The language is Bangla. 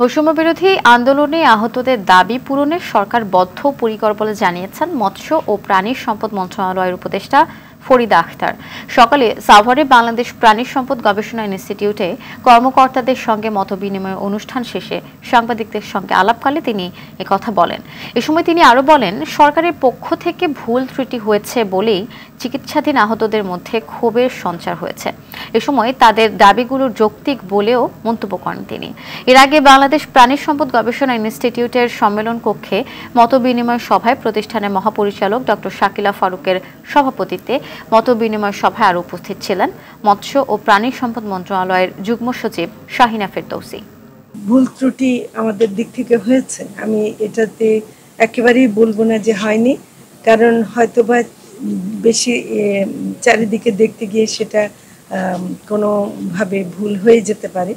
বৈষম্য বিরোধী আন্দোলনে আহতদের দাবি পূরণে সরকার বদ্ধপরিকর বলে জানিয়েছেন মৎস্য ও প্রাণী সম্পদ মন্ত্রণালয়ের উপদেষ্টা ফরিদা আখতার। সকালে সাভারে বাংলাদেশ প্রাণী সম্পদ গবেষণা ইনস্টিটিউটে কর্মকর্তাদের সঙ্গে মতবিনিময় অনুষ্ঠান শেষে সাংবাদিকদের সঙ্গে আলাপকালে তিনি একথা বলেন। এ সময় তিনি আরও বলেন, সরকারের পক্ষ থেকে ভুল ত্রুটি হয়েছে বলেই চিকিৎসাধীন আহতদের মধ্যে ক্ষোভের সঞ্চার হয়েছে। এ সময় তাদের দাবিগুলো যৌক্তিক বলেও মন্তব্য করেন তিনি। এর আগে বাংলাদেশ প্রাণী সম্পদ গবেষণা ইনস্টিটিউটের সম্মেলন কক্ষে মতবিনিময় সভায় প্রতিষ্ঠানের মহাপরিচালক ডক্টর শাকিলা ফারুকের সভাপতিত্বে মতবিনিময় সভায় আরও উপস্থিত ছিলেন মৎস্য ও প্রাণী সম্পদ মন্ত্রণালয়ের যুগ্ম সচিব শাহিনা ফেরদৌসী। ভুল ত্রুটি আমাদের দিক থেকে হয়েছে, আমি এটাতে একেবারেই বলবো না যে হয়নি, কারণ হয়তোবা বেশি চারিদিকে দেখতে গিয়ে সেটা কোনোভাবে ভুল হয়ে যেতে পারে।